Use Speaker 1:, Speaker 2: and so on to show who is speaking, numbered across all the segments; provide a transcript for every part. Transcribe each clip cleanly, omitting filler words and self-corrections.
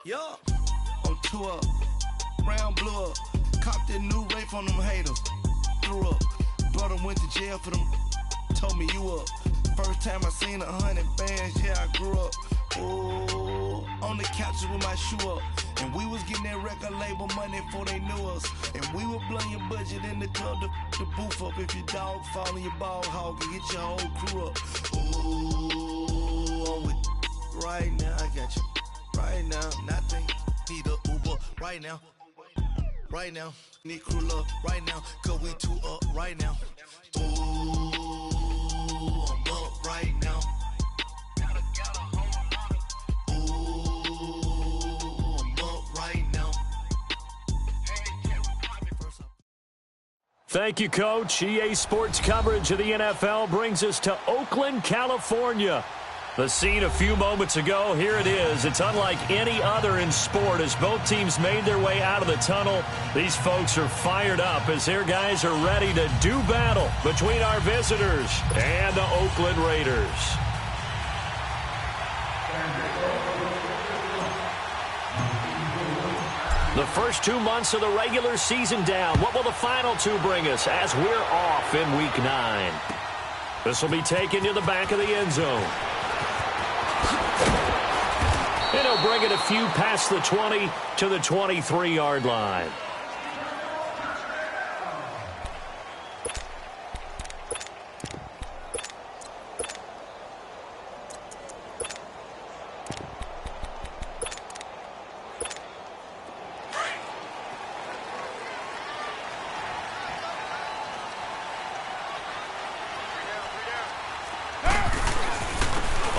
Speaker 1: Yeah, on tour, round blew up, copped that new rape on them haters, threw up, brother went to jail for them, told me you up, first time I seen 100 bands, yeah I grew up, ooh, on the couches with my shoe up, and we was getting that record label money before they knew us, and we were blowing your budget in the club, the booth up, if your dog fall in your ball hog and get your whole crew up, ooh, I'm with right now, I got you. Right now, nothing. Need a Uber right now. Right now, need crew love right now. Cause we two up right now. Ooh, I'm up right now. Ooh, I'm up right now.
Speaker 2: Thank you, Coach. EA Sports coverage of the NFL brings us to Oakland, California. The scene a few moments ago, here it is. It's unlike any other in sport as both teams made their way out of the tunnel. These folks are fired up as their guys are ready to do battle between our visitors and the Oakland Raiders. The first 2 months of the regular season down. What will the final two bring us as we're off in Week 9? This will be taken to the back of the end zone. And he'll bring it a few past the 20 to the 23-yard line.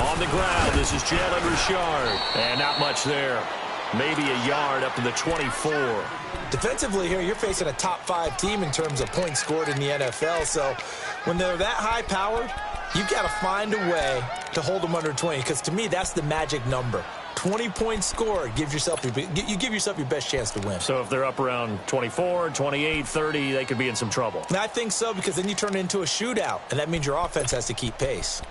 Speaker 2: On the ground, this is Jalen Richard. And not much there. Maybe a yard up to the 24.
Speaker 3: Defensively here, you're facing a top-5 team in terms of points scored in the NFL. So when they're that high-powered, you've got to find a way to hold them under 20. Because to me, that's the magic number. 20 points scored, you give yourself your best chance to win.
Speaker 2: So if they're up around 24, 28, 30, they could be in some trouble.
Speaker 3: And I think so, because then you turn it into a shootout, and that means your offense has to keep pace.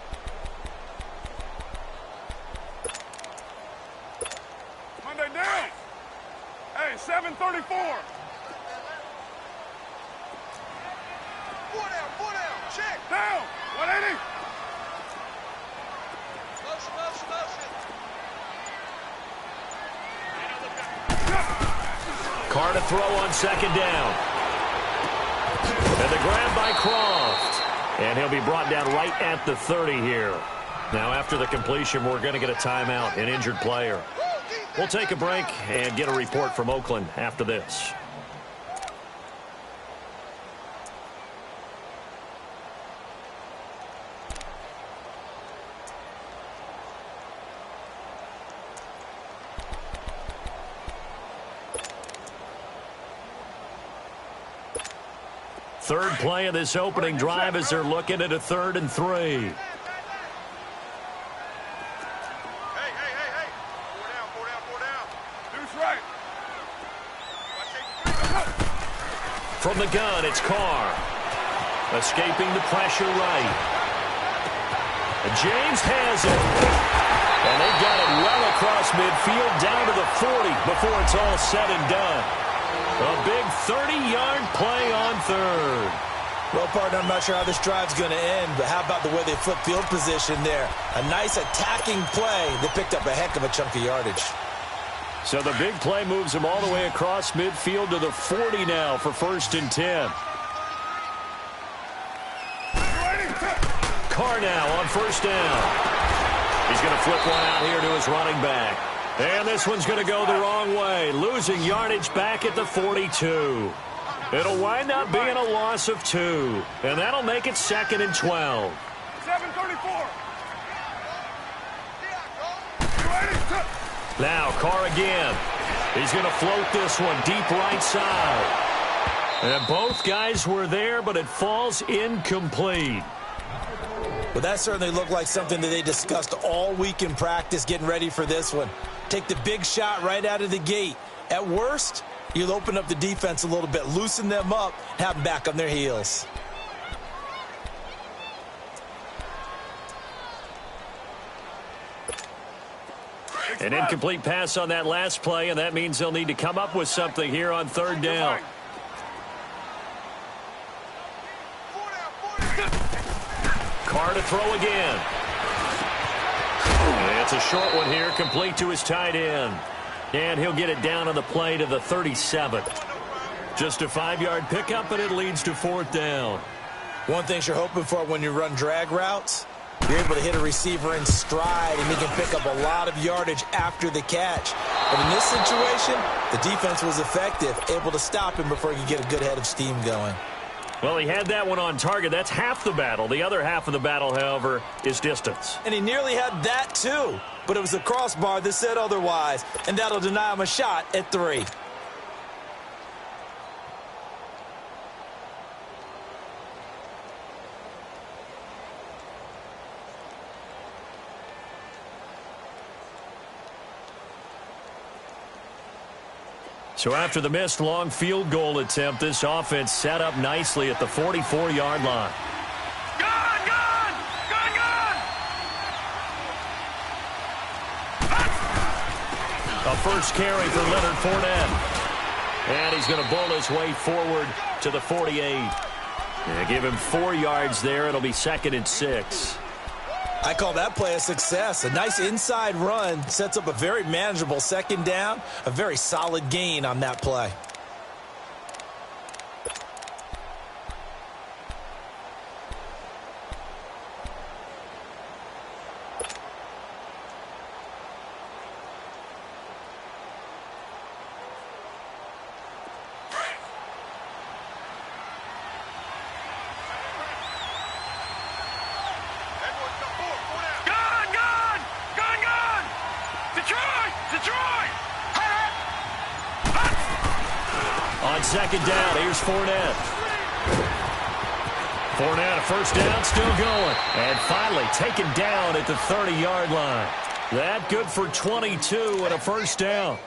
Speaker 4: Monday down. Hey, 7:34. Four down, check. Down, 180. Motion.
Speaker 2: Carr to throw on second down. And the grab by Croft. And he'll be brought down right at the 30 here. Now after the completion, we're going to get a timeout, an injured player. We'll take a break and get a report from Oakland after this. Third play of this opening drive as they're looking at a 3rd and 3.
Speaker 4: Hey. Four down. Deuce right.
Speaker 2: From the gun, it's Carr. Escaping the pressure right. And James has it. And they've got it well across midfield down to the 40 before it's all said and done. A big 30-yard play on 3rd.
Speaker 3: Well, partner, I'm not sure how this drive's going to end, but how about the way they flip field position there? A nice attacking play that picked up a heck of a chunk of yardage.
Speaker 2: So the big play moves him all the way across midfield to the 40 now for 1st and 10. Carr now on 1st down. He's going to flip one out here to his running back. And this one's going to go the wrong way, losing yardage back at the 42. It'll wind up being a loss of 2, and that'll make it 2nd and 12.
Speaker 4: 7:34.
Speaker 2: Now Carr again. He's going to float this one deep right side. And both guys were there, but it falls incomplete.
Speaker 3: Well, that certainly looked like something that they discussed all week in practice getting ready for this one. Take the big shot right out of the gate. At worst, you'll open up the defense a little bit, loosen them up, have them back on their heels.
Speaker 2: An incomplete pass on that last play, and that means they'll need to come up with something here on third down. Carr to throw again. It's a short one here, complete to his tight end. And he'll get it down on the play to the 37. Just a 5-yard pickup, and it leads to fourth down.
Speaker 3: One thing you're hoping for when you run drag routes, you're able to hit a receiver in stride, and he can pick up a lot of yardage after the catch. But in this situation, the defense was effective, able to stop him before he could get a good head of steam going.
Speaker 2: Well, he had that one on target. That's half the battle. The other half of the battle, however, is distance.
Speaker 3: And he nearly had that, too. But it was a crossbar that said otherwise, and that'll deny him a shot at 3.
Speaker 2: So after the missed long field goal attempt, this offense set up nicely at the 44-yard line.
Speaker 4: Gun! Gun! Gun! Gun!
Speaker 2: A first carry for Leonard Fournette. And he's going to bull his way forward to the 48. Yeah, give him 4 yards there. It'll be 2nd and 6.
Speaker 3: I call that play a success. A nice inside run sets up a very manageable 2nd down, a very solid gain on that play.
Speaker 2: On 2nd down, here's Fournette. Fournette, a first down, still going. And finally taken down at the 30-yard line. That good for 22 and a first down.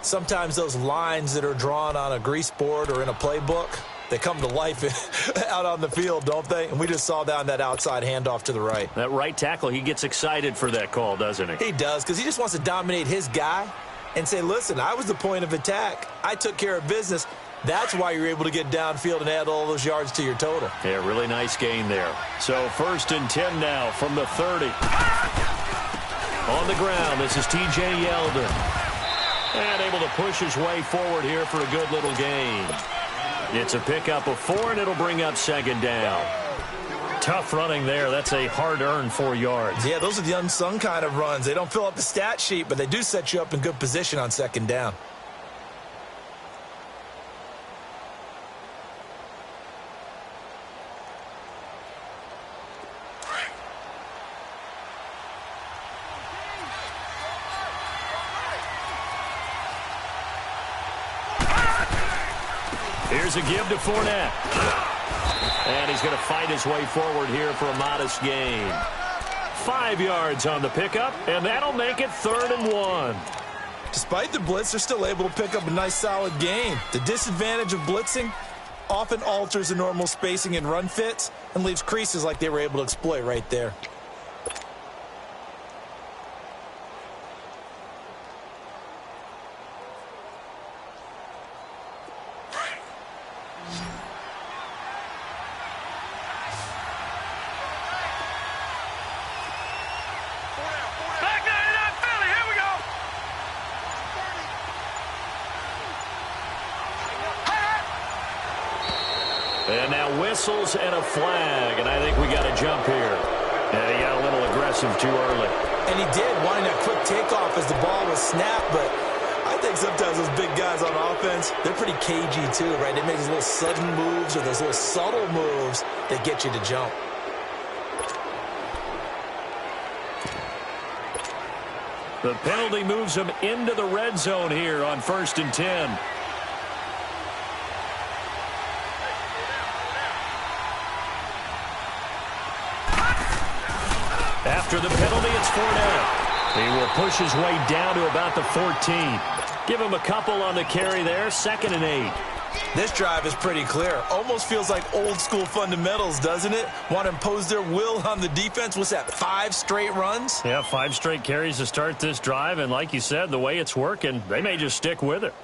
Speaker 3: Sometimes those lines that are drawn on a grease board or in a playbook, they come to life out on the field, don't they? And we just saw that on that outside handoff to the right.
Speaker 2: That right tackle, he gets excited for that call, doesn't he?
Speaker 3: He does, because he just wants to dominate his guy and say, listen, I was the point of attack. I took care of business. That's why you're able to get downfield and add all those yards to your total.
Speaker 2: Yeah, really nice gain there. So 1st and 10 now from the 30. On the ground, this is T.J. Yeldon. And able to push his way forward here for a good little gain. It's a pickup of 4, and it'll bring up 2nd down. Tough running there. That's a hard-earned 4 yards.
Speaker 3: Yeah, those are the unsung kind of runs. They don't fill up the stat sheet, but they do set you up in good position on 2nd down.
Speaker 2: Here's a give to Fournette. And he's going to fight his way forward here for a modest gain. 5 yards on the pickup, and that'll make it 3rd and 1.
Speaker 3: Despite the blitz, they're still able to pick up a nice solid gain. The disadvantage of blitzing often alters the normal spacing and run fits and leaves creases like they were able to exploit right there.
Speaker 2: And now whistles and a flag, and I think we got a jump here. And he got a little aggressive too early.
Speaker 3: And he did, wanting that quick takeoff as the ball was snapped, but I think sometimes those big guys on offense, they're pretty cagey too, right? They make those little sudden moves or those little subtle moves that get you to jump.
Speaker 2: The penalty moves him into the red zone here on 1st and 10. After the penalty, it's Fournette. He will push his way down to about the 14. Give him a couple on the carry there, 2nd and 8.
Speaker 3: This drive is pretty clear. Almost feels like old school fundamentals, doesn't it? Want to impose their will on the defense. What's that, 5 straight runs?
Speaker 2: Yeah, 5 straight carries to start this drive. And like you said, the way it's working, they may just stick with it.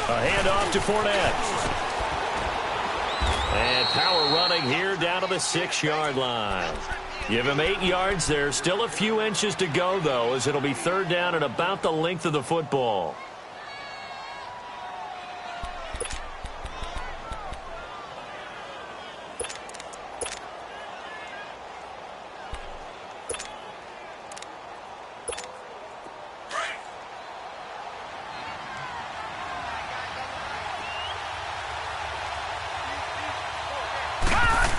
Speaker 2: A handoff to Fournette. And power running here down to the 6-yard line. Give him 8 yards there. Still a few inches to go, though, as it'll be 3rd down and about the length of the football.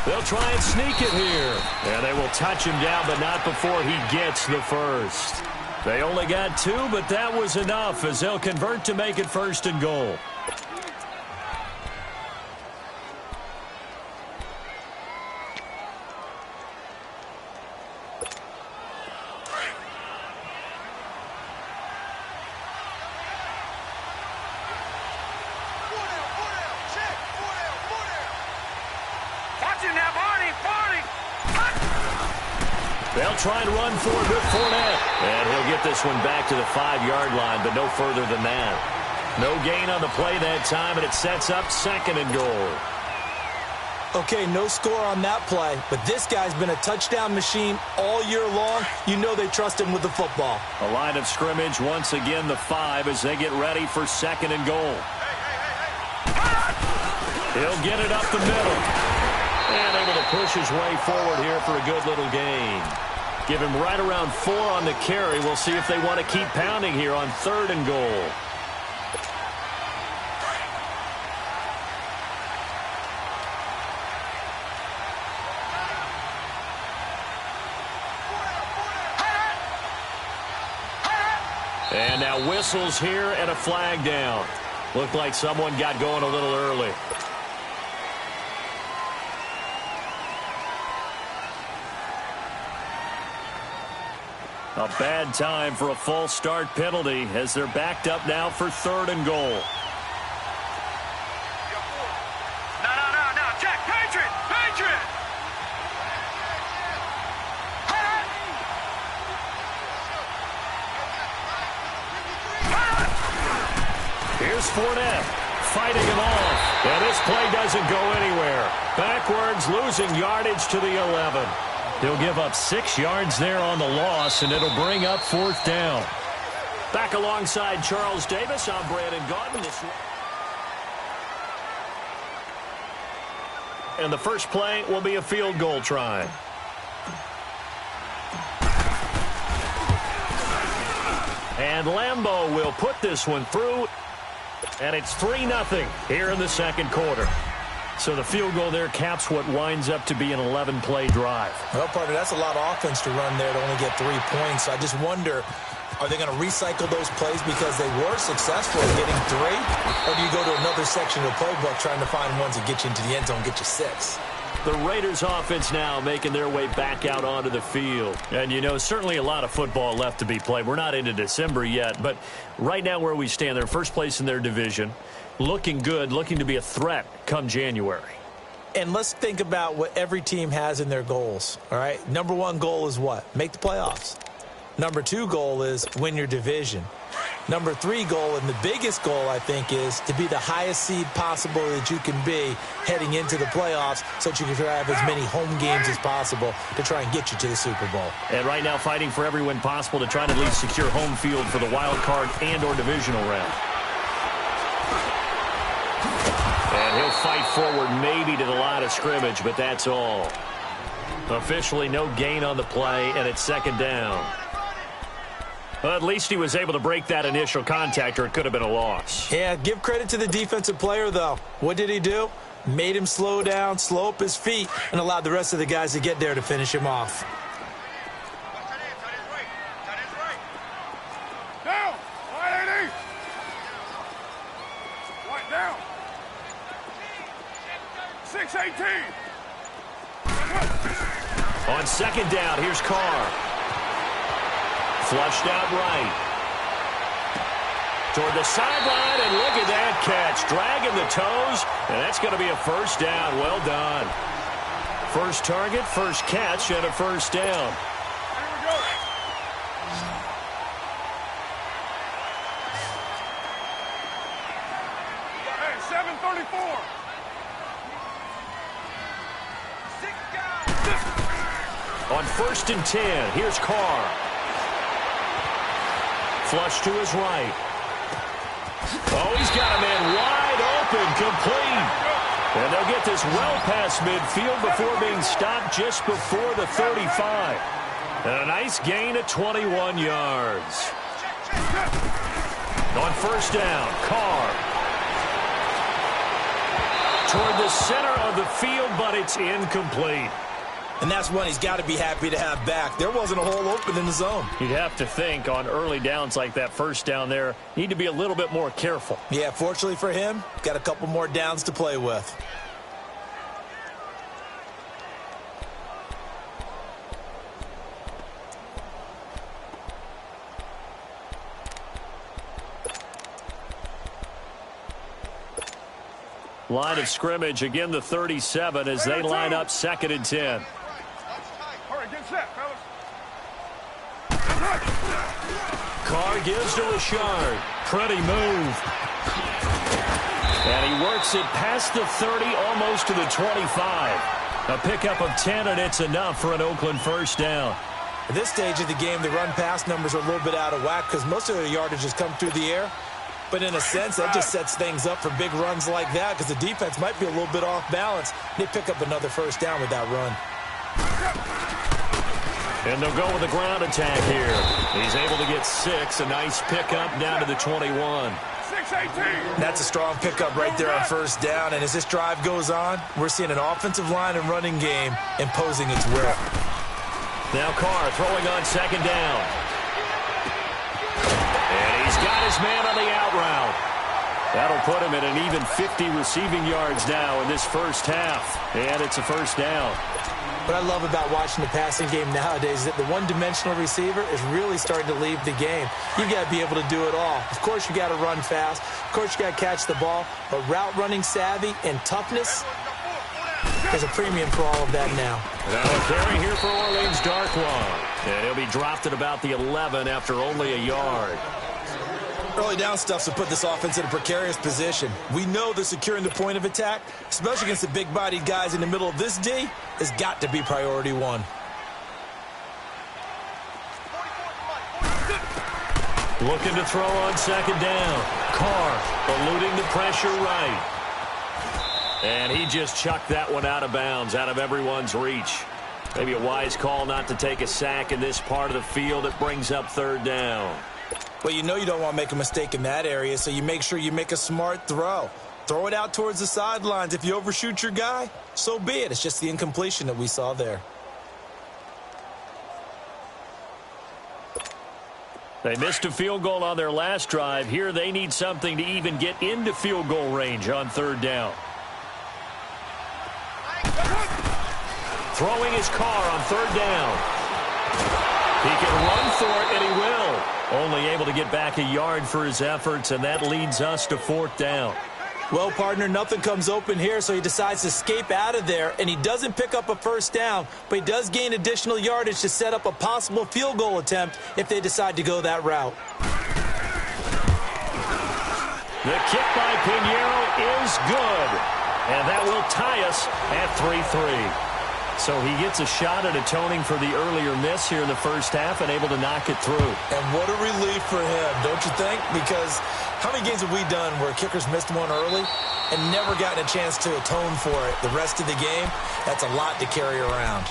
Speaker 2: They'll try and sneak it here. And they will touch him down, but not before he gets the first. They only got 2, but that was enough as they'll convert to make it 1st and goal. They'll try and run for it with Fournette. And he'll get this one back to the 5-yard line, but no further than that. No gain on the play that time, and it sets up 2nd and goal.
Speaker 3: Okay, no score on that play, but this guy's been a touchdown machine all year long. You know they trust him with the football.
Speaker 2: A line of scrimmage, once again the 5 as they get ready for 2nd and goal. He'll get it up the middle. And able to push his way forward here for a good little gain. Give him right around 4 on the carry. We'll see if they want to keep pounding here on 3rd and goal. And now whistles here and a flag down. Looked like someone got going a little early. A bad time for a false start penalty as they're backed up now for 3rd and goal.
Speaker 4: No. Check. Patriot.
Speaker 2: Here's Fournette fighting him off. And this play doesn't go anywhere. Backwards, losing yardage to the 11. He'll give up 6 yards there on the loss, and it'll bring up 4th down. Back alongside Charles Davis, I'm Brandon Gaudin. And the first play will be a field goal try. And Lambeau will put this one through, and it's 3-0 here in the 2nd quarter. So the field goal there caps what winds up to be an 11-play drive.
Speaker 3: Well, partner, that's a lot of offense to run there to only get 3 points. So I just wonder, are they going to recycle those plays because they were successful in getting 3? Or do you go to another section of the playbook trying to find ones that get you into the end zone, get you 6?
Speaker 2: The Raiders offense now making their way back out onto the field. And, you know, certainly a lot of football left to be played. We're not into December yet, but right now where we stand, they're first place in their division. Looking good, looking to be a threat come January.
Speaker 3: And let's think about what every team has in their goals, all right? Number 1 goal is what? Make the playoffs. Number 2 goal is win your division. Number 3 goal, and the biggest goal, I think, is to be the highest seed possible that you can be heading into the playoffs so that you can have as many home games as possible to try and get you to the Super Bowl.
Speaker 2: And right now fighting for every win possible to try to at least secure home field for the wild card and or divisional round. And he'll fight forward maybe to the line of scrimmage, but that's all. Officially no gain on the play, and it's 2nd down. Well, at least he was able to break that initial contact, or it could have been a loss.
Speaker 3: Yeah, give credit to the defensive player, though. What did he do? Made him slow down, slow up his feet, and allowed the rest of the guys to get there to finish him off.
Speaker 4: 6-18.
Speaker 2: On second down, here's Carr. Flushed out right. Toward the sideline, and look at that catch. Dragging the toes, and that's going to be a first down. Well done. First target, first catch, and a first down.
Speaker 4: Here we go. Hey, 7:34. 6 guys.
Speaker 2: On first and 10, here's Carr. Flush to his right. Oh, he's got a man wide open, complete. And they'll get this well past midfield before being stopped just before the 35. And a nice gain of 21 yards. On first down, Carr. Toward the center of the field, but it's incomplete.
Speaker 3: And that's one he's got to be happy to have back. There wasn't a hole open in the zone.
Speaker 2: You'd have to think on early downs like that first down there, need to be a little bit more careful.
Speaker 3: Yeah, fortunately for him, got a couple more downs to play with.
Speaker 2: Line of scrimmage, again the 37 as they line up second and 10.
Speaker 4: All right, get set, fellas.
Speaker 2: Carr gives to Richard. Pretty move. And he works it past the 30, almost to the 25. A pickup of 10, and it's enough for an Oakland first down.
Speaker 3: At this stage of the game, the run-pass numbers are a little bit out of whack because most of the yardage has come through the air. But in a sense, that just sets things up for big runs like that because the defense might be a little bit off balance. They pick up another first down with that run.
Speaker 2: And they'll go with the ground attack here. He's able to get 6. A nice pickup down to the 21.
Speaker 4: 6-18.
Speaker 3: That's a strong pickup right there on first down. And as this drive goes on, we're seeing an offensive line and running game imposing its will.
Speaker 2: Now Carr throwing on second down. And he's got his man on the out route. That'll put him at an even 50 receiving yards now in this first half. And it's a first down.
Speaker 3: What I love about watching the passing game nowadays is that the one-dimensional receiver is really starting to leave the game. You've got to be able to do it all. Of course, you got to run fast. Of course, you got to catch the ball. But route running savvy and toughness, there's a premium for all of that now.
Speaker 2: Now a carry here for Orleans Darkwa. And he'll be dropped at about the 11 after only a yard.
Speaker 3: Early down stuffs will put this offense in a precarious position. We know that securing the point of attack, especially against the big-bodied guys in the middle of this D, has got to be priority one.
Speaker 2: Looking to throw on second down. Carr eluding the pressure right. And he just chucked that one out of bounds, out of everyone's reach. Maybe a wise call not to take a sack in this part of the field. It brings up third down.
Speaker 3: Well, you know you don't want to make a mistake in that area, so you make sure you make a smart throw. Throw it out towards the sidelines. If you overshoot your guy, so be it. It's just the incompletion that we saw there.
Speaker 2: They missed a field goal on their last drive. Here they need something to even get into field goal range on third down. Throwing his Carr on third down. He can run for it, and he will. Only able to get back a yard for his efforts, and that leads us to fourth down.
Speaker 3: Well, partner, nothing comes open here, so he decides to escape out of there, and he doesn't pick up a first down, but he does gain additional yardage to set up a possible field goal attempt if they decide to go that route.
Speaker 2: The kick by Pinheiro is good, and that will tie us at 3-3. So he gets a shot at atoning for the earlier miss here in the first half and able to knock it through.
Speaker 3: And what a relief for him, don't you think? Because how many games have we done where kickers missed one early and never gotten a chance to atone for it the rest of the game? That's a lot to carry around.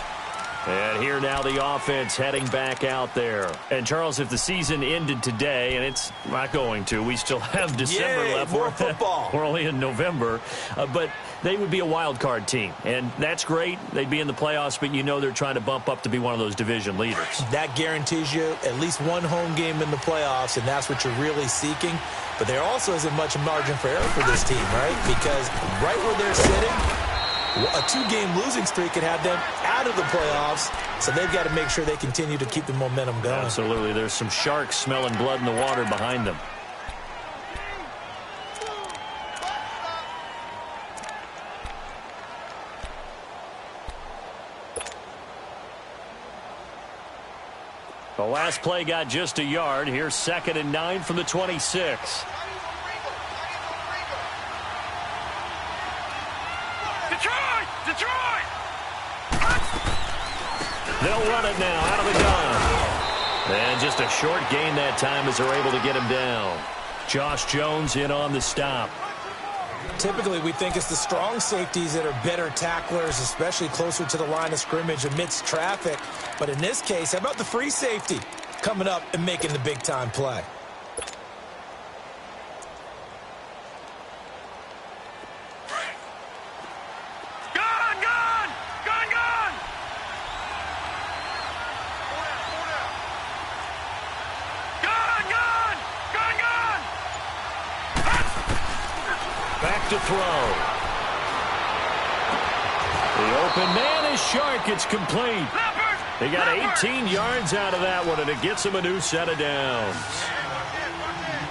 Speaker 2: And here now the offense heading back out there. And, Charles, if the season ended today, and it's not going to, we still have December left.
Speaker 3: More football.
Speaker 2: We're only in November. But they would be a wild card team. And that's great. They'd be in the playoffs, but you know they're trying to bump up to be one of those division leaders. That
Speaker 3: guarantees you at least one home game in the playoffs, and that's what you're really seeking. But there also isn't much margin for error for this team, right? Because right where they're sitting, A 2-game losing streak could have them out of the playoffs, so they've got to make sure they continue to keep the momentum going.
Speaker 2: Absolutely. There's some sharks smelling blood in the water behind them. The last play got just a yard. Here's 2nd and 9 from the 26.
Speaker 4: Detroit!
Speaker 2: They'll run it now out of the gun. And just a short gain that time as they're able to get him down. Josh Jones in on the stop.
Speaker 3: Typically, we think it's the strong safeties that are better tacklers, especially closer to the line of scrimmage amidst traffic. But in this case, how about the free safety coming up and making the big-time play?
Speaker 2: To throw. The open man is Shark. It's complete. They got 18 yards out of that one, and it gets him a new set of downs.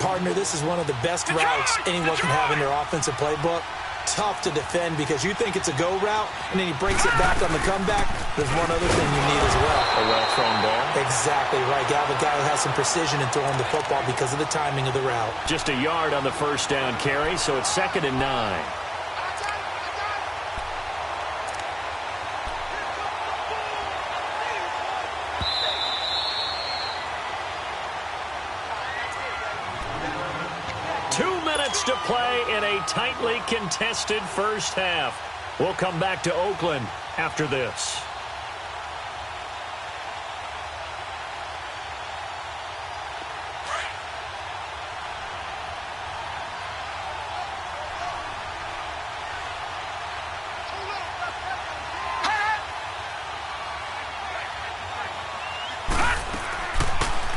Speaker 3: Partner, this is one of the best routes anyone can have in their offensive playbook. Tough to defend because you think it's a go route, and then he breaks it back on the comeback. There's one other thing you need as well.
Speaker 2: A well-thrown ball.
Speaker 3: Exactly right. You have a guy who has some precision in throwing the football because of the timing of the route.
Speaker 2: Just a yard on the first down carry, so it's 2nd and 9. To play in a tightly contested first half. We'll come back to Oakland after this.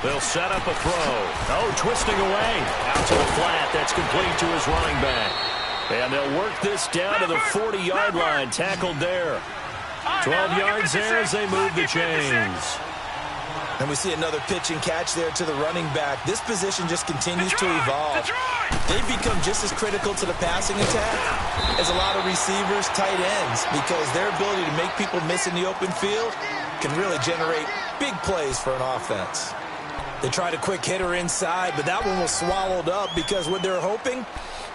Speaker 2: They'll set up a throw. Oh, twisting away. Out to the flat. That's complete to his running back. And they'll work this down to the 40-yard line. Tackled there. 12 yards there as they move the chains.
Speaker 3: And we see another pitch and catch there to the running back. This position just continues to evolve. They've become just as critical to the passing attack as a lot of receivers, tight ends, because their ability to make people miss in the open field can really generate big plays for an offense. They tried a quick hitter inside, but that one was swallowed up because what they're hoping,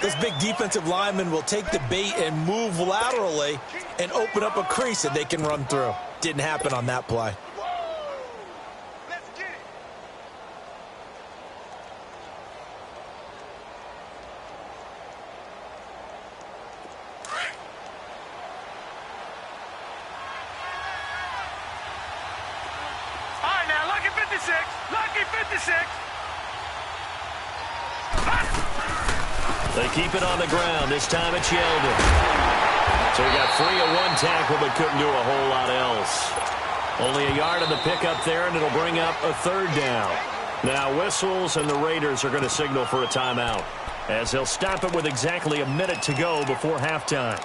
Speaker 3: this big defensive lineman will take the bait and move laterally and open up a crease that they can run through. Didn't happen on that play.
Speaker 2: They keep it on the ground. This time it's Yeldon. So he got free of one tackle but couldn't do a whole lot else. Only a yard on the pickup there, and it'll bring up a 3rd down. Now whistles, and the Raiders are going to signal for a timeout as they'll stop it with exactly a minute to go before halftime.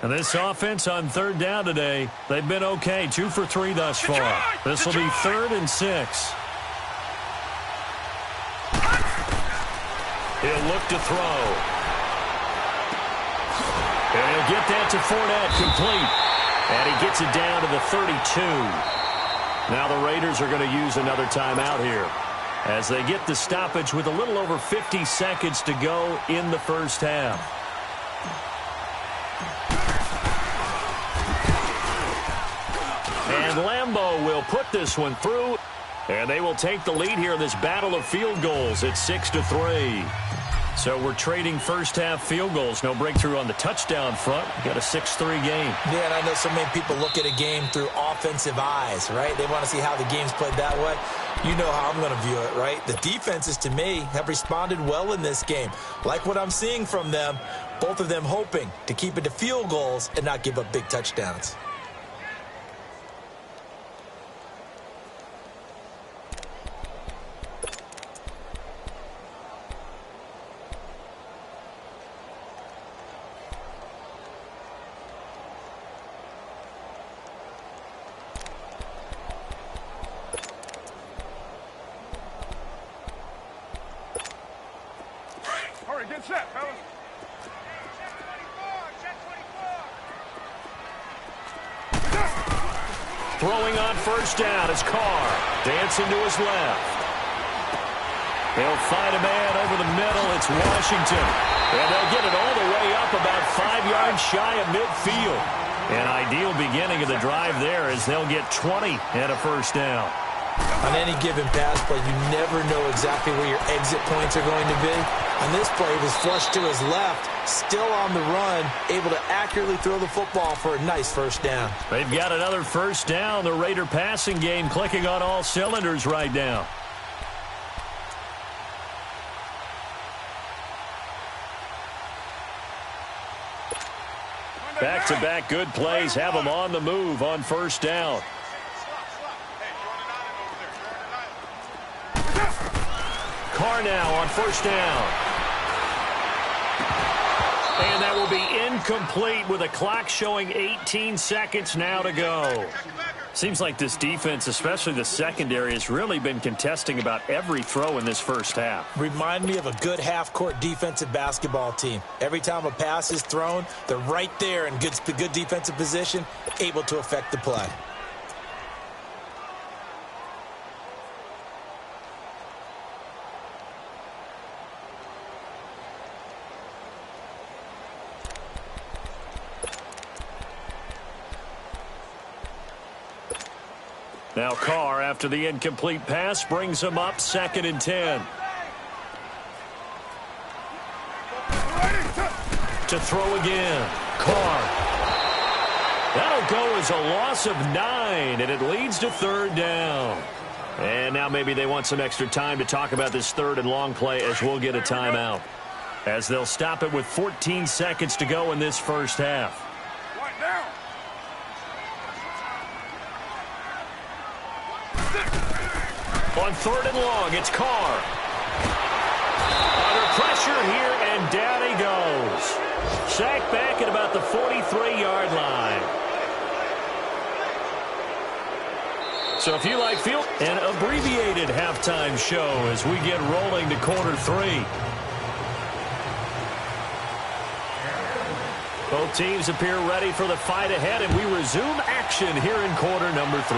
Speaker 2: And this offense on 3rd down today, they've been okay. 2 for 3 thus far. This will be 3rd and 6. He'll look to throw. And he'll get that to Fournette, complete. And he gets it down to the 32. Now the Raiders are going to use another timeout here as they get the stoppage with a little over 50 seconds to go in the first half. And Lambeau will put this one through, and they will take the lead here in this battle of field goals at 6-3. So we're trading first-half field goals. No breakthrough on the touchdown front. We've got a 6-3 game.
Speaker 3: Yeah, and I know so many people look at a game through offensive eyes, right? They want to see how the game's played that way. You know how I'm going to view it, right? The defenses, to me, have responded well in this game. Like what I'm seeing from them, both of them hoping to keep it to field goals and not give up big touchdowns.
Speaker 4: set, fellas.
Speaker 2: Throwing on first down is Carr. Dancing to his left. He'll find a man over the middle. It's Washington. And they'll get it all the way up about 5 yards shy of midfield. An ideal beginning of the drive there as they'll get 20 and a first down.
Speaker 3: On any given pass play, you never know exactly where your exit points are going to be. On this play, he was flushed to his left, still on the run, able to accurately throw the football for a nice first down.
Speaker 2: They've got another first down. The Raider passing game clicking on all cylinders right now. Back-to-back good plays have them on the move on first down. Carr now on first down. And that will be incomplete with a clock showing 18 seconds now to go. Seems like this defense, especially the secondary, has really been contesting about every throw in this first half.
Speaker 3: Remind me of a good half-court defensive basketball team. Every time a pass is thrown, they're right there in good defensive position, able to affect the play.
Speaker 2: Now Carr, after the incomplete pass, brings him up 2nd and 10. To throw again. Carr. That'll go as a loss of 9, and it leads to 3rd down. And now maybe they want some extra time to talk about this 3rd and long play as we'll get a timeout. As they'll stop it with 14 seconds to go in this first half. On 3rd and long, it's Carr. Under pressure here, and down he goes. Sacked back at about the 43-yard line. So if you like field, an abbreviated halftime show as we get rolling to quarter 3. Both teams appear ready for the fight ahead, and we resume action here in quarter number 3.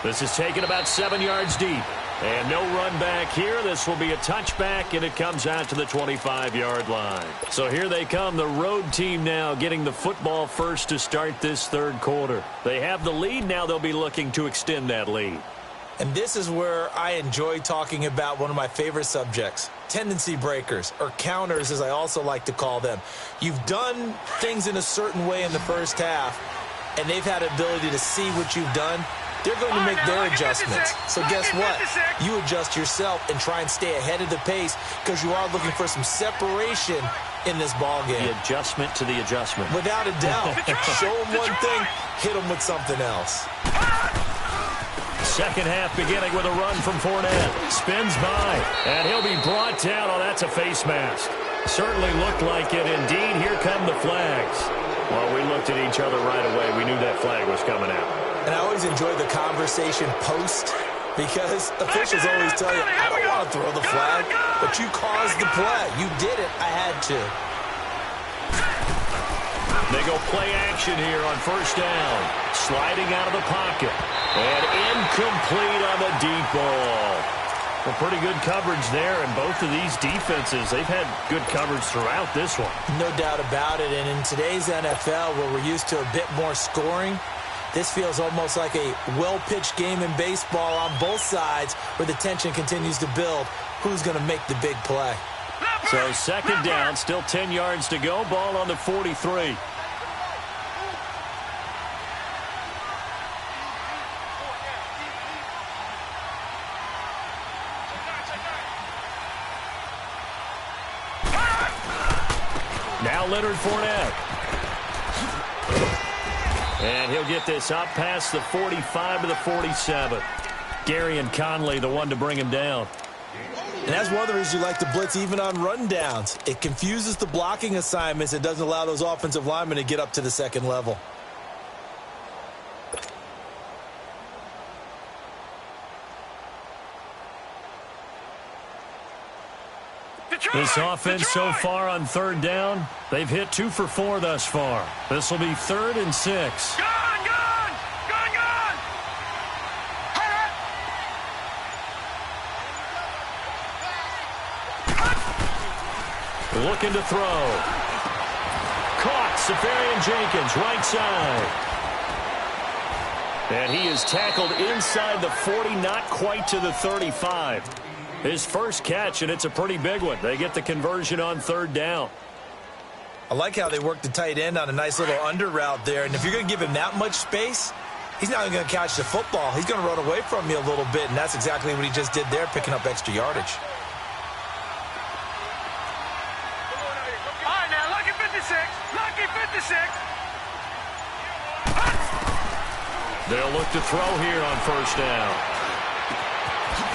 Speaker 2: This is taken about 7 yards deep. And no run back here. This will be a touchback, and it comes out to the 25-yard line. So here they come, the road team now getting the football first to start this 3rd quarter. They have the lead. Now they'll be looking to extend that lead.
Speaker 3: And this is where I enjoy talking about one of my favorite subjects, tendency breakers, or counters as I also like to call them. You've done things in a certain way in the first half, and they've had the ability to see what you've done. They're going to make their adjustments. So guess what? You adjust yourself and try and stay ahead of the pace because you are looking for some separation in this ball game.
Speaker 2: The adjustment to the adjustment.
Speaker 3: Without a doubt. Show them one thing, hit them with something else.
Speaker 2: Second half beginning with a run from Fournette. Spins by, and he'll be brought down. Oh, that's a face mask. Certainly looked like it. Indeed, here come the flags. Well, we looked at each other right away. We knew that flag was coming out.
Speaker 3: And I always enjoy the conversation post because officials always tell you, I don't want to throw the flag, but you caused the play. You did it. I had to.
Speaker 2: They go play action here on first down. Sliding out of the pocket. And incomplete on the deep ball. Well, pretty good coverage there, and both of these defenses, they've had good coverage throughout this one.
Speaker 3: No doubt about it, and in today's NFL, where we're used to a bit more scoring, this feels almost like a well-pitched game in baseball on both sides where the tension continues to build. Who's going to make the big play?
Speaker 2: So second down, still 10 yards to go. Ball on the 43. Now Leonard Fournette. And he'll get this up past the 45 to the 47. Gary and Conley, the one to bring him down.
Speaker 3: And that's one of the reasons you like to blitz even on rundowns. It confuses the blocking assignments. It doesn't allow those offensive linemen to get up to the second level.
Speaker 2: This offense so far on third down, they've hit 2 for 4 thus far. This will be 3rd and 6.
Speaker 4: Gun!
Speaker 2: Looking to throw. Caught. Safarian Jenkins, right side. And he is tackled inside the 40, not quite to the 35. His first catch, and it's a pretty big one. They get the conversion on third down.
Speaker 3: I like how they work the tight end on a nice little under route there. And if you're going to give him that much space, he's not going to catch the football. He's going to run away from you a little bit, and that's exactly what he just did there, picking up extra yardage.
Speaker 4: Lucky 56.
Speaker 2: They'll look to throw here on first down.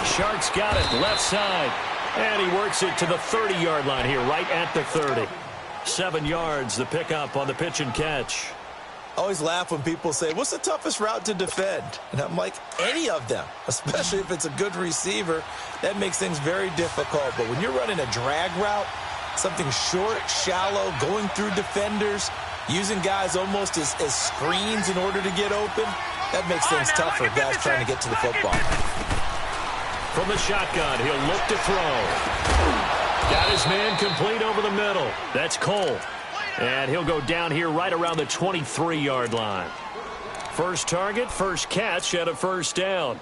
Speaker 2: Sharks got it left side. And he works it to the 30-yard line here, right at the 30. 7 yards, the pickup on the pitch and catch.
Speaker 3: I always laugh when people say, what's the toughest route to defend? And I'm like, any of them, especially if it's a good receiver. That makes things very difficult. But when you're running a drag route, something short, shallow, going through defenders, using guys almost as screens in order to get open, that makes things tougher, guys trying to get to the football.
Speaker 2: From the shotgun, he'll look to throw. Got his man complete over the middle. That's Cole. And he'll go down here right around the 23-yard line. First target, first catch at a first down.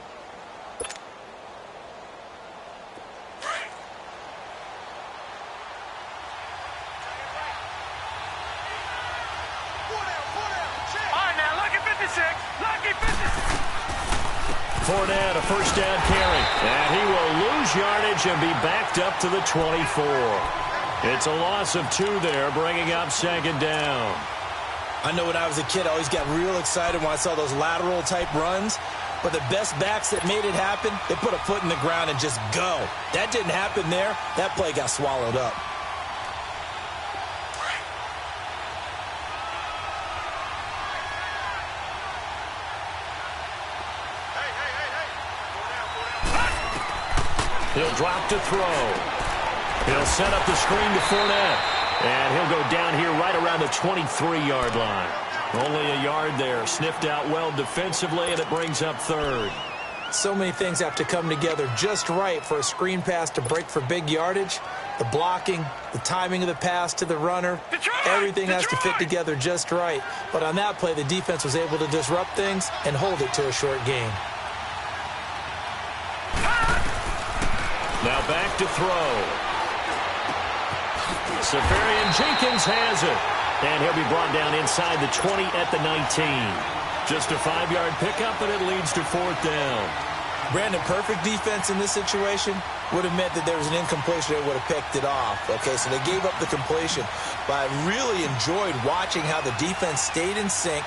Speaker 2: Fournette, a first down carry. And he will lose yardage and be backed up to the 24. It's a loss of 2 there, bringing up second down.
Speaker 3: I know when I was a kid, I always got real excited when I saw those lateral-type runs. But the best backs that made it happen, they put a foot in the ground and just go. That didn't happen there. That play got swallowed up.
Speaker 2: He'll drop to throw. He'll set up the screen to Fournette. And he'll go down here right around the 23-yard line. Only a yard there. Sniffed out well defensively, and it brings up 3rd.
Speaker 3: So many things have to come together just right for a screen pass to break for big yardage. The blocking, the timing of the pass to the runner, everything has to fit together just right. But on that play, the defense was able to disrupt things and hold it to a short gain.
Speaker 2: Now back to throw. Safarian Jenkins has it. And he'll be brought down inside the 20 at the 19. Just a 5-yard pickup, and it leads to 4th down.
Speaker 3: Brandon, perfect defense in this situation would have meant that there was an incompletion. They would have picked it off. Okay, so they gave up the completion. But I really enjoyed watching how the defense stayed in sync,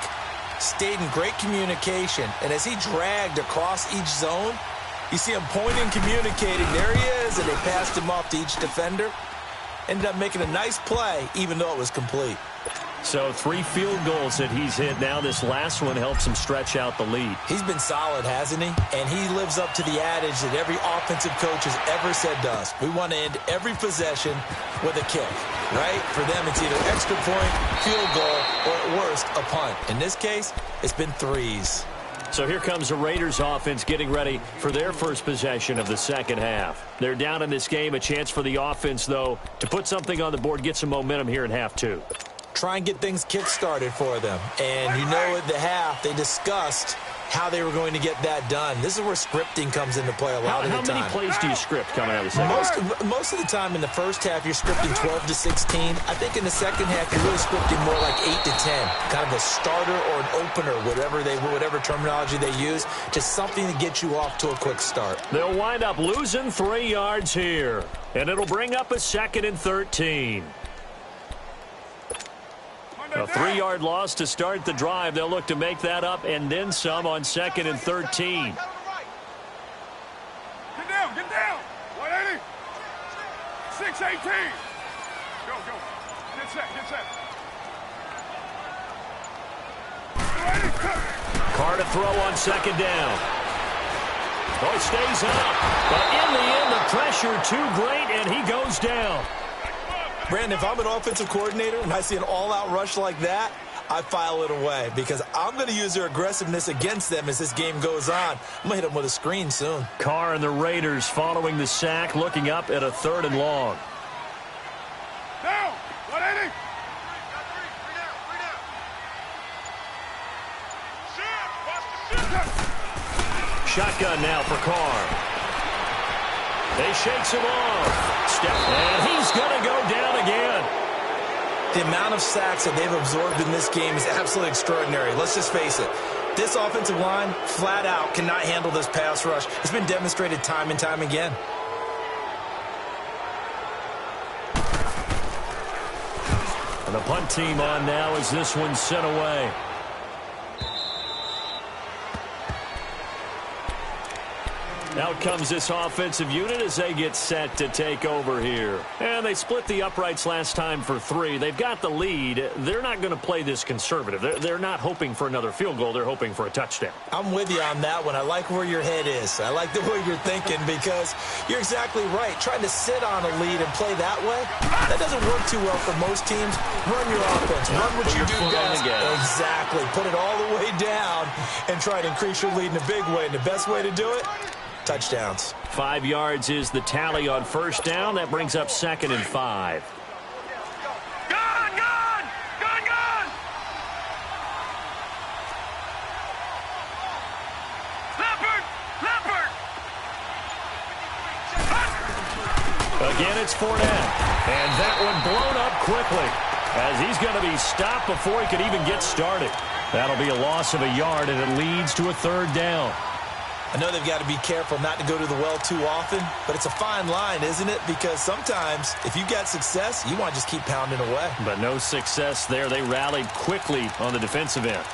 Speaker 3: stayed in great communication. And as he dragged across each zone, you see him pointing, communicating. There he is, and they passed him off to each defender. Ended up making a nice play, even though it was complete.
Speaker 2: So 3 field goals that he's hit now. This last one helps him stretch out the lead.
Speaker 3: He's been solid, hasn't he? And he lives up to the adage that every offensive coach has ever said to us. We want to end every possession with a kick, right? For them, it's either extra point, field goal, or at worst, a punt. In this case, it's been 3s.
Speaker 2: So here comes the Raiders offense getting ready for their first possession of the second half. They're down in this game. A chance for the offense, though, to put something on the board, get some momentum here in half 2.
Speaker 3: Try and get things kick-started for them. And you know at the half, they discussed how they were going to get that done. This is where scripting comes into play a lot of the time.
Speaker 2: How many plays do you script coming out of the second half?
Speaker 3: Most of the time in the first half, you're scripting 12 to 16. I think in the second half, you're really scripting more like 8 to 10. Kind of a starter or an opener, whatever terminology they use. Just something to get you off to a quick start.
Speaker 2: They'll wind up losing 3 yards here. And it'll bring up a 2nd and 13. A 3-yard loss to start the drive. They'll look to make that up and then some on 2nd and 13.
Speaker 4: Get down. 180. 618. Go. Get set.
Speaker 2: Carr to throw on 2nd down. Oh, it stays up. But in the end, the pressure too great, and he goes down.
Speaker 3: Brandon, if I'm an offensive coordinator and I see an all-out rush like that, I file it away because I'm going to use their aggressiveness against them as this game goes on. I'm going to hit them with a screen soon.
Speaker 2: Carr and the Raiders following the sack, looking up at a 3rd and long.
Speaker 4: Down. 180.
Speaker 2: Shotgun now for Carr. They shakes him off. And he's going to go down again.
Speaker 3: The amount of sacks that they've absorbed in this game is absolutely extraordinary. Let's just face it. This offensive line, flat out, cannot handle this pass rush. It's been demonstrated time and time again.
Speaker 2: And the punt team on now as this one's sent away. Out comes this offensive unit as they get set to take over here. And they split the uprights last time for 3. They've got the lead. They're not going to play this conservative. They're not hoping for another field goal. They're hoping for a touchdown.
Speaker 3: I'm with you on that one. I like where your head is. I like the way you're thinking because you're exactly right. Trying to sit on a lead and play that way, that doesn't work too well for most teams. Run your offense. Run what you do best. Exactly. Put it all the way down and try to increase your lead in a big way. And the best way to do it, touchdowns.
Speaker 2: 5 yards is the tally on 1st down. That brings up 2nd and 5.
Speaker 4: Gun! Leopard!
Speaker 2: Again, it's Fournette. And that one blown up quickly as he's going to be stopped before he could even get started. That'll be a loss of a yard, and it leads to a 3rd down.
Speaker 3: I know they've got to be careful not to go to the well too often, but it's a fine line, isn't it? Because sometimes if you got success, you want to just keep pounding away.
Speaker 2: But no success there. They rallied quickly on the defensive end.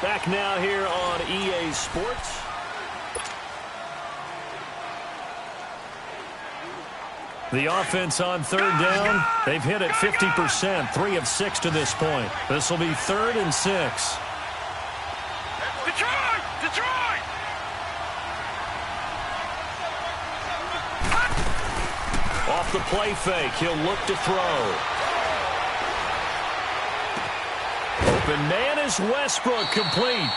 Speaker 2: Back now here on EA Sports. The offense on 3rd down, they've hit it 50%, 3 of 6 to this point. This will be 3rd and 6.
Speaker 4: Detroit!
Speaker 2: Off the play fake, he'll look to throw. Open man is Westbrook, complete.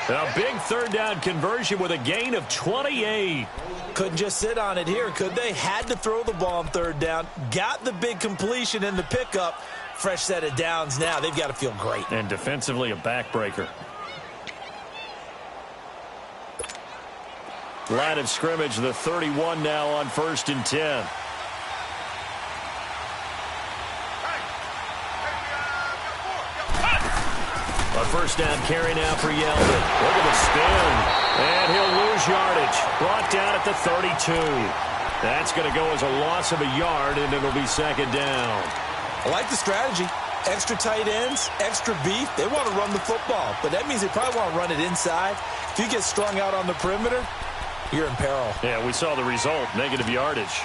Speaker 2: A big 3rd down conversion with a gain of 28.
Speaker 3: Couldn't just sit on it here, could they? Had to throw the ball on 3rd down. Got the big completion in the pickup. Fresh set of downs now. They've got to feel great.
Speaker 2: And defensively, a backbreaker. Line of scrimmage, the 31 now on 1st and 10. A 1st down carry now for Yeldon. Look at the spin. And he'll lose yardage. Brought down at the 32. That's going to go as a loss of a yard, and it'll be 2nd down.
Speaker 3: I like the strategy. Extra tight ends, extra beef. They want to run the football, but that means they probably want to run it inside. If you get strung out on the perimeter, you're in peril.
Speaker 2: Yeah, we saw the result, negative yardage.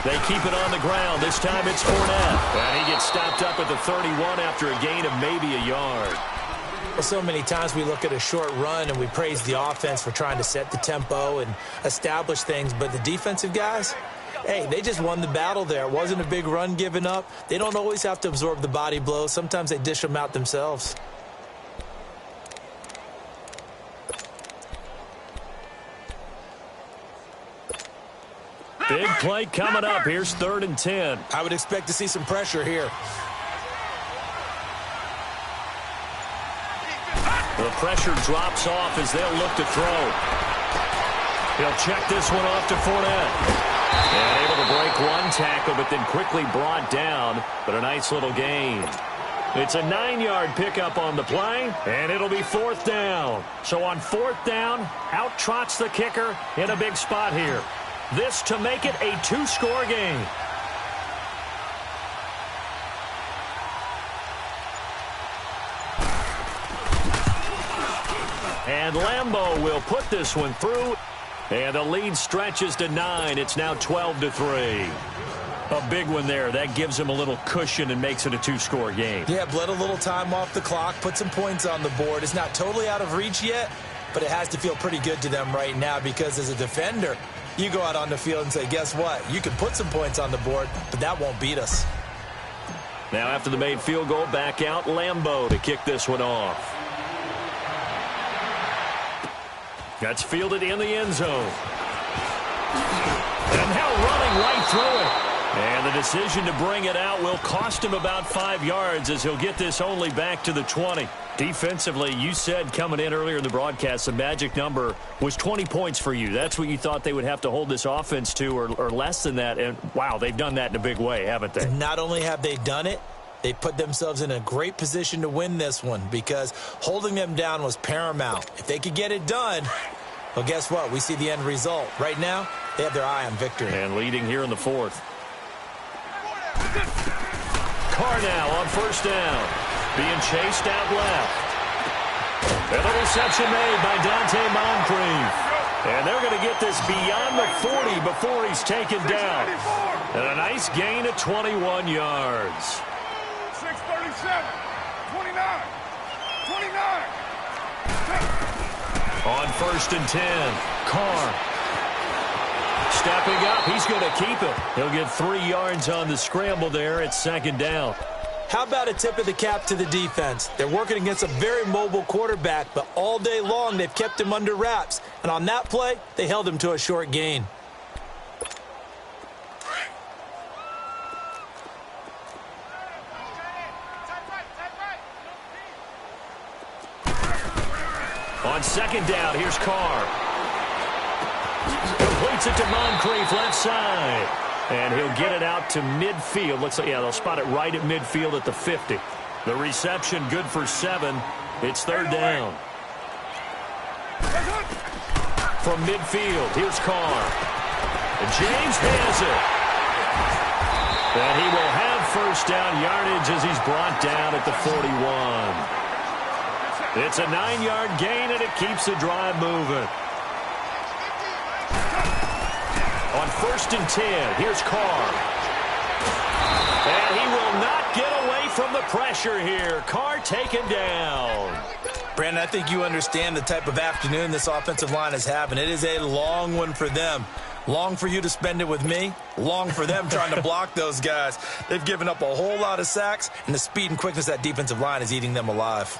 Speaker 2: They keep it on the ground. This time it's Fournette. And he gets stopped up at the 31 after a gain of maybe a yard.
Speaker 3: Well, so many times we look at a short run and we praise the offense for trying to set the tempo and establish things. But the defensive guys, hey, they just won the battle there. It wasn't a big run given up. They don't always have to absorb the body blows. Sometimes they dish them out themselves.
Speaker 2: Big play coming up. Here's 3rd and 10.
Speaker 3: I would expect to see some pressure here.
Speaker 2: The pressure drops off as they'll look to throw. He'll check this one off to Fournette. And able to break one tackle, but then quickly brought down. But a nice little gain. It's a 9-yard pickup on the play, and it'll be 4th down. So on 4th down, out trots the kicker in a big spot here. This to make it a 2-score game. And Lambeau will put this one through. And the lead stretches to 9. It's now 12-3. A big one there. That gives him a little cushion and makes it a 2-score game.
Speaker 3: Yeah, bled a little time off the clock, put some points on the board. It's not totally out of reach yet, but it has to feel pretty good to them right now because as a defender, you go out on the field and say, guess what? You can put some points on the board, but that won't beat us.
Speaker 2: Now after the made field goal, back out Lambeau to kick this one off. That's fielded in the end zone. And now running right through it. And the decision to bring it out will cost him about 5 yards as he'll get this only back to the 20. Defensively, you said coming in earlier in the broadcast, the magic number was 20 points for you. That's what you thought they would have to hold this offense to or less than that. And, wow, they've done that in a big way, haven't they?
Speaker 3: Not only have they done it, they put themselves in a great position to win this one because holding them down was paramount. If they could get it done, well, guess what? We see the end result. Right now, they have their eye on victory.
Speaker 2: And leading here in the 4th. Carr now on 1st down. Being chased out left. And the reception made by Dante Moncrief. And they're going to get this beyond the 40 before he's taken down. And a nice gain of 21 yards.
Speaker 4: 6:37, 29, 29.
Speaker 2: On 1st and 10, Carr. Stepping up, he's going to keep it. He'll get 3 yards on the scramble there at 2nd down.
Speaker 3: How about a tip of the cap to the defense? They're working against a very mobile quarterback, but all day long they've kept him under wraps. And on that play, they held him to a short gain.
Speaker 2: On 2nd down, here's Carr. Completes it to Moncrief, left side. And he'll get it out to midfield. Looks like, yeah, they'll spot it right at midfield at the 50. The reception good for 7. It's 3rd down. From midfield, here's Carr. And James has it. And he will have 1st down yardage as he's brought down at the 41. It's a 9-yard gain, and it keeps the drive moving. On 1st and 10, here's Carr. And he will not get away from the pressure here. Carr taken down.
Speaker 3: Brandon, I think you understand the type of afternoon this offensive line is having. It is a long one for them. Long for you to spend it with me. Long for them trying to block those guys. They've given up a whole lot of sacks, and the speed and quickness of that defensive line is eating them alive.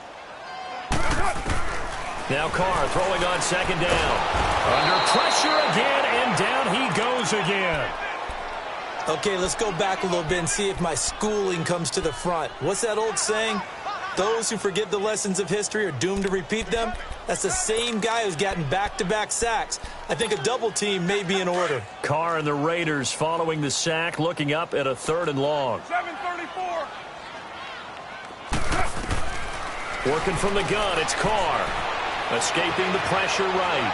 Speaker 2: Now Carr throwing on 2nd down. Under pressure again, and down he goes again.
Speaker 3: Okay, let's go back a little bit and see if my schooling comes to the front. What's that old saying? Those who forget the lessons of history are doomed to repeat them. That's the same guy who's gotten back-to-back sacks. I think a double team may be in order.
Speaker 2: Carr and the Raiders following the sack, looking up at a 3rd and long.
Speaker 4: 7:34.
Speaker 2: Working from the gun, it's Carr. Escaping the pressure right.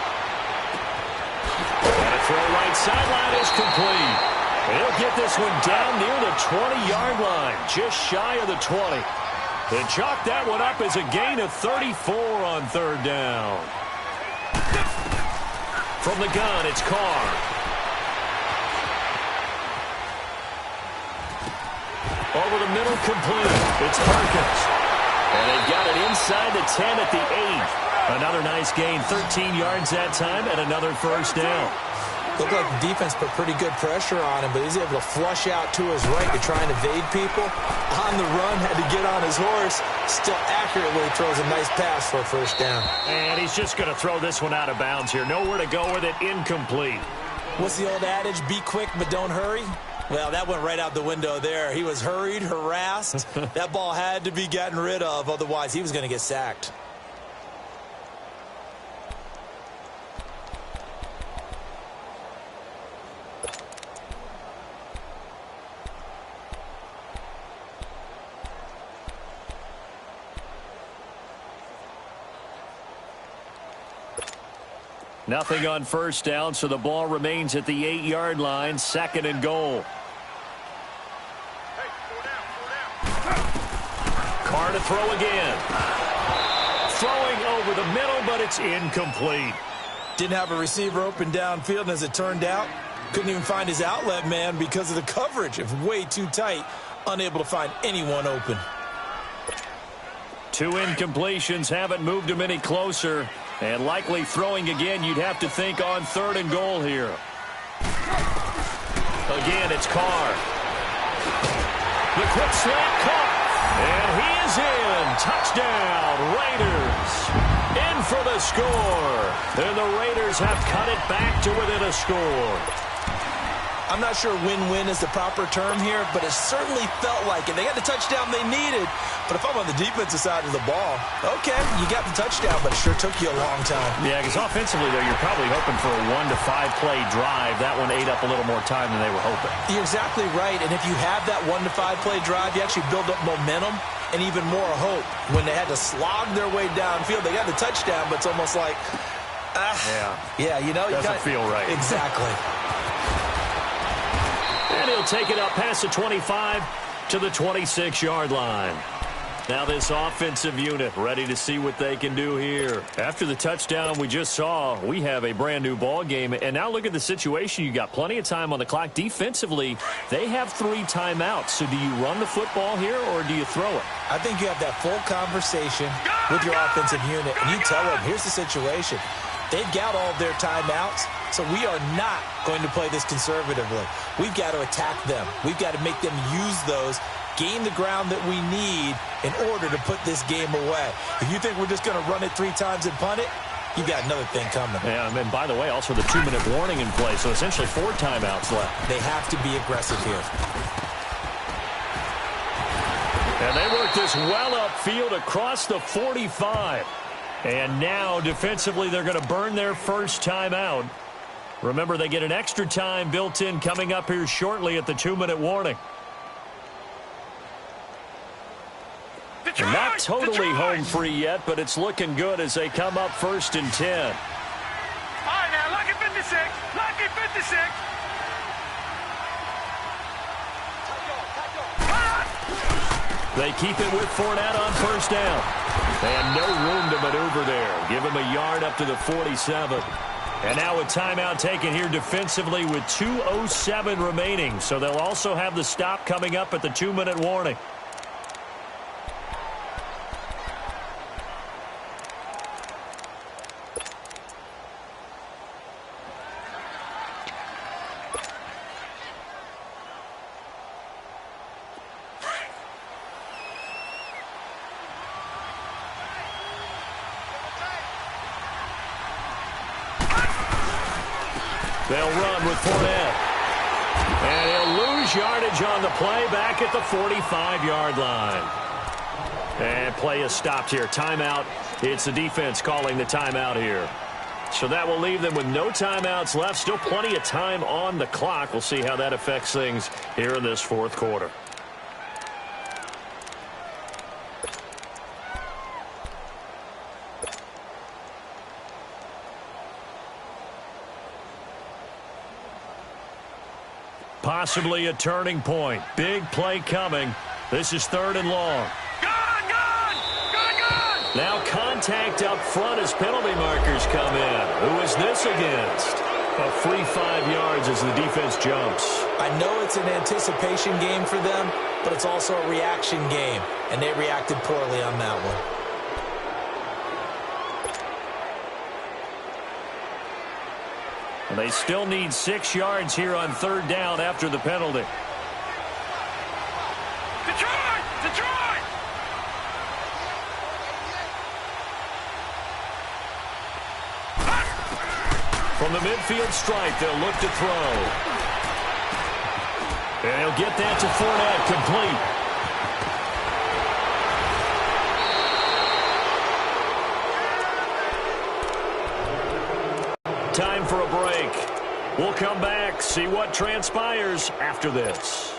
Speaker 2: And a throw right sideline is complete. And he'll get this one down near the 20-yard line, just shy of the 20. And chalk that one up as a gain of 34 on 3rd down. From the gun, it's Carr. Over the middle, complete. It's Perkins. And they've got it inside the 10 at the 8. Another nice gain, 13 yards that time, and another 1st down.
Speaker 3: Looked like the defense put pretty good pressure on him, but he's able to flush out to his right to try and evade people. On the run, had to get on his horse. Still accurately throws a nice pass for a 1st down.
Speaker 2: And he's just going to throw this one out of bounds here. Nowhere to go with it, incomplete.
Speaker 3: What's the old adage? Be quick, but don't hurry. Well, that went right out the window there. He was hurried, harassed. That ball had to be gotten rid of, otherwise he was going to get sacked.
Speaker 2: Nothing on first down, so the ball remains at the 8-yard line, 2nd and goal. Carr to throw again. Throwing over the middle, but it's incomplete.
Speaker 3: Didn't have a receiver open downfield, and as it turned out, couldn't even find his outlet man because of the coverage. It was way too tight, unable to find anyone open.
Speaker 2: 2 incompletions haven't moved him any closer. And likely throwing again, you'd have to think on 3rd and goal here. Again, it's Carr. The quick slant caught. And he is in. Touchdown, Raiders. In for the score. And the Raiders have cut it back to within a score.
Speaker 3: I'm not sure win-win is the proper term here, but it certainly felt like it. They got the touchdown they needed, but if I'm on the defensive side of the ball, okay, you got the touchdown, but it sure took you a long time.
Speaker 2: Yeah, because offensively, though, you're probably hoping for a 1 to 5 play drive. That one ate up a little more time than they were hoping.
Speaker 3: You're exactly right, and if you have that 1 to 5 play drive, you actually build up momentum and even more hope. When they had to slog their way downfield, they got the touchdown, but it's almost like, yeah, you know,
Speaker 2: doesn't feel right.
Speaker 3: Exactly.
Speaker 2: And he'll take it up past the 25 to the 26-yard line. Now this offensive unit ready to see what they can do here. After the touchdown we just saw, we have a brand new ball game. And now look at the situation. You got plenty of time on the clock. Defensively, they have 3 timeouts. So do you run the football here or do you throw it?
Speaker 3: I think you have that full conversation with your offensive unit. And you tell them, here's the situation. They've got all of their timeouts, so we are not going to play this conservatively. We've got to attack them. We've got to make them use those, gain the ground that we need in order to put this game away. If you think we're just going to run it 3 times and punt it, you've got another thing coming.
Speaker 2: Yeah, and by the way, also the 2-minute warning in play, so essentially 4 timeouts left.
Speaker 3: They have to be aggressive here.
Speaker 2: And they work this well upfield across the 45. And now, defensively, they're going to burn their first timeout. Remember, they get an extra time built in coming up here shortly at the 2-minute warning.
Speaker 4: Detroit,
Speaker 2: Not totally
Speaker 4: Detroit.
Speaker 2: home free yet, but it's looking good as they come up 1st and 10.
Speaker 4: All right, now, lucky 56. Lucky 56.
Speaker 2: They keep it with Fournette on 1st down. And no room to maneuver there. Give him a yard up to the 47. And now a timeout taken here defensively with 2:07 remaining. So they'll also have the stop coming up at the 2-minute warning. They'll run with Fournette. And he'll lose yardage on the play back at the 45-yard line. And play is stopped here. Timeout. It's the defense calling the timeout here. So that will leave them with no timeouts left. Still plenty of time on the clock. We'll see how that affects things here in this 4th quarter. Possibly a turning point. Big play coming. This is 3rd and long.
Speaker 4: Gone, gone, gone, gone.
Speaker 2: Now contact up front as penalty markers come in. Who is this against? A free 5 yards as the defense jumps.
Speaker 3: I know it's an anticipation game for them, but it's also a reaction game, and they reacted poorly on that one.
Speaker 2: They still need 6 yards here on 3rd down after the penalty.
Speaker 4: Detroit, Detroit.
Speaker 2: From the midfield stripe, they'll look to throw. And he'll get that to Fournette, complete. Time for a break. We'll come back, see what transpires after this.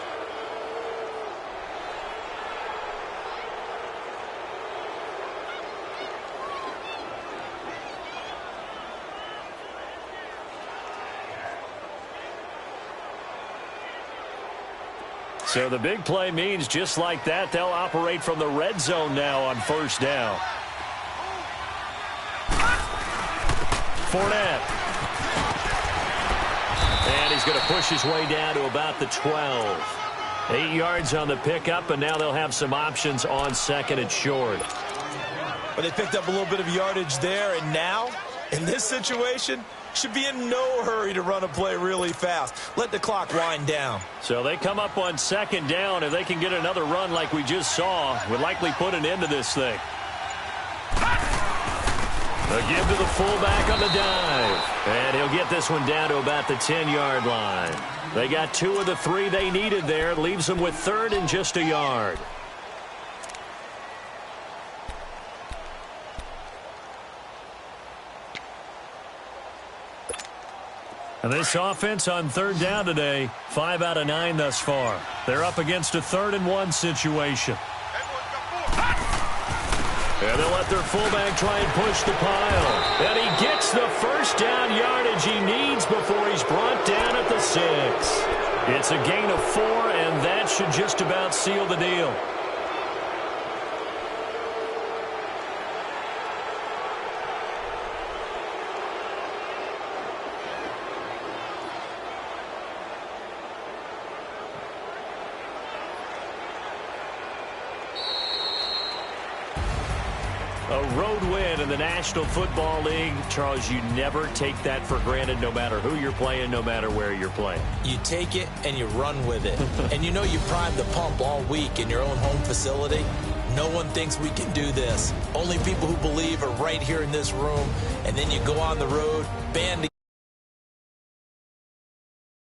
Speaker 2: So the big play means just like that, they'll operate from the red zone now on first down. Fournette. And he's going to push his way down to about the 12. 8 yards on the pickup, and now they'll have some options on second and short.
Speaker 3: Well, they picked up a little bit of yardage there, and now, in this situation, should be in no hurry to run a play really fast. Let the clock wind down.
Speaker 2: So they come up on second down. If they can get another run like we just saw, would likely put an end to this thing. A give to the fullback on the dive. And he'll get this one down to about the 10-yard line. They got 2 of the 3 they needed there. Leaves them with third and just a yard. And this offense on third down today, 5 out of 9 thus far. They're up against a 3rd and 1 situation. And they'll let their fullback try and push the pile. And he gets the first down yardage he needs before he's brought down at the 6. It's a gain of 4, and that should just about seal the deal. A road win in the National Football League. Charles, you never take that for granted no matter who you're playing, no matter where you're playing.
Speaker 3: You take it and you run with it. And you know you primed the pump all week in your own home facility. No one thinks we can do this. Only people who believe are right here in this room. And then you go on the road, band together.